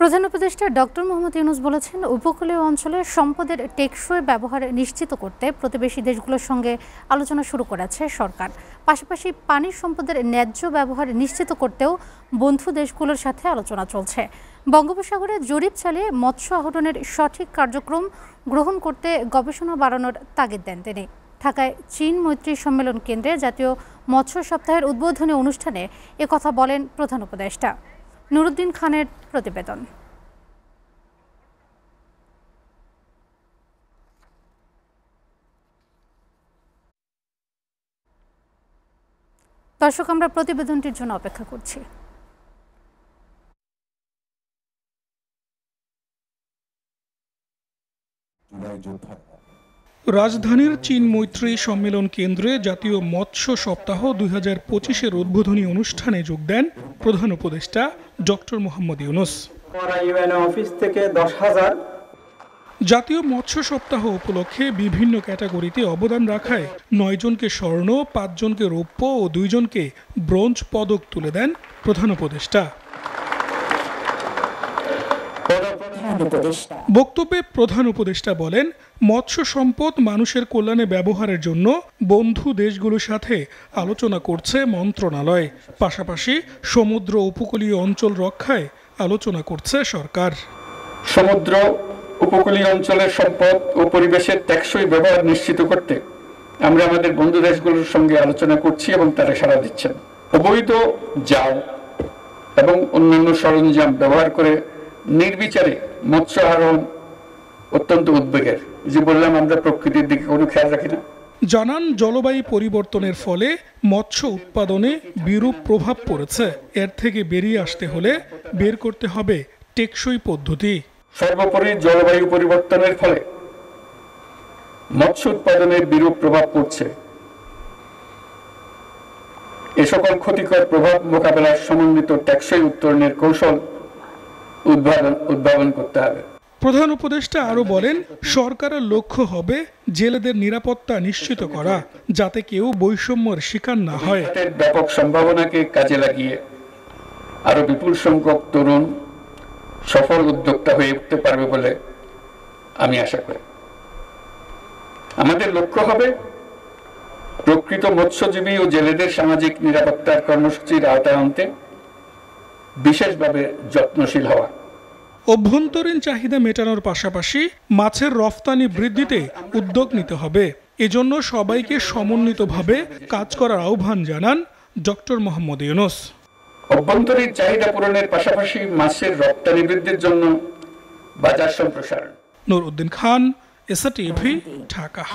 প্রধান উপদেষ্টা ডক্টর মোহাম্মদ ইউনূস বলেছেন, উপকূলীয় অঞ্চলে সম্পদের টেকসই ব্যবহার নিশ্চিত করতে প্রতিবেশী দেশগুলোর সঙ্গে আলোচনা শুরু করেছে সরকার। পাশাপাশি পানি সম্পদের ন্যায্য ব্যবহার নিশ্চিত করতেও বন্ধু দেশগুলোর সাথে আলোচনা চলছে। বঙ্গোপসাগরে জরিপ চালিয়ে মৎস্য আহরণের সঠিক কার্যক্রম গ্রহণ করতে গবেষণা বাড়ানোর তাগিদ দেন তিনি। ঢাকায় চীন মৈত্রী সম্মেলন কেন্দ্রে জাতীয় মৎস্য সপ্তাহের উদ্বোধনী অনুষ্ঠানে একথা বলেন প্রধান উপদেষ্টা। নুরুদ্দিন খানের প্রতিবেদন। দর্শক, আমরা প্রতিবেদনটির জন্য অপেক্ষা করছি। রাজধানীর চীন মৈত্রী সম্মেলন কেন্দ্রে জাতীয় মৎস্য সপ্তাহ 2025-এর উদ্বোধনী অনুষ্ঠানে যোগ দেন প্রধান উপদেষ্টা ডক্টর মোহাম্মদ ইউনূস। জাতীয় মৎস্য সপ্তাহ উপলক্ষে বিভিন্ন ক্যাটাগরিতে অবদান রাখায় 9 জনকে স্বর্ণ, 5 জনকে রৌপ্য ও 2 জনকে ব্রোঞ্জ পদক তুলে দেন প্রধান উপদেষ্টা। বক্তব্যে প্রধান উপদেষ্টা বলেন, মৎস্য সম্পদ মানুষের কল্যাণে ব্যবহারের জন্য বন্ধু দেশগুলোর সাথে আলোচনা করছে মন্ত্রণালয়। পাশাপাশি সমুদ্র উপকূলীয় অঞ্চল রক্ষায় আলোচনা করছে সরকার। সমুদ্র উপকূলীয় অঞ্চলের সম্পদ ও পরিবেশের টেকসই ব্যবহার নিশ্চিত করতে আমরা আমাদের বন্ধু দেশগুলোর সঙ্গে আলোচনা করছি এবং তারা সাড়া দিচ্ছেন। অবৈধ জাল এবং অন্যান্য সরঞ্জাম ব্যবহার করে নির্বিচারে মৎস্য আহরণ অত্যন্ত উদ্বেগের। যে বললাম, আমরা প্রকৃতির দিকে কোনো খেয়াল রাখি না। জানান, জলবায়ু পরিবর্তনের ফলে মৎস্য উৎপাদনে বিরূপ প্রভাব পড়েছে। এর থেকে বেরিয়ে আসতে হলে বের করতে হবে টেকসই পদ্ধতি। সর্বোপরি জলবায়ু পরিবর্তনের ফলে মৎস্য উৎপাদনের বিরূপ প্রভাব পড়ছে। এ সকল ক্ষতিকর প্রভাব মোকাবেলার সমন্বিত টেকসই উত্তরণের কৌশল উদ্ভাবন করতে হবে। প্রধান উপদেষ্টা আরো বলেন, সরকারের লক্ষ্য হবে জেলেদের নিরাপত্তা নিশ্চিত করা, যাতে কেউ বৈষম্যের শিকার না হয়। ব্যাপক সম্ভাবনাকে কাজে লাগিয়ে আরো বিপুল সংখ্যক তরুণ সফল উদ্যোক্তা হয়ে উঠতে পারবে বলে আমি আশা করি। আমাদের লক্ষ্য হবে প্রকৃত মৎস্যজীবী ও জেলেদের সামাজিক নিরাপত্তার কর্মসূচির আওতায় আনতে বিশেষভাবে যত্নশীল হওয়া। অভ্যন্তরীণ চাহিদা মেটানোর পাশাপাশি মাছের রফতানি বৃদ্ধিতে উদ্যোগ নিতে হবে। এজন্য সবাইকে সমন্বিতভাবে কাজ করার আহ্বান জানান ডক্টর মোহাম্মদ ইউনূস। অভ্যন্তরীণ চাহিদা পূরণের পাশাপাশি মাছের রপ্তানি বৃদ্ধির জন্য বাজার সম্প্রসারণ। নুরুদ্দিন খান, এসএটিভি, ঢাকা।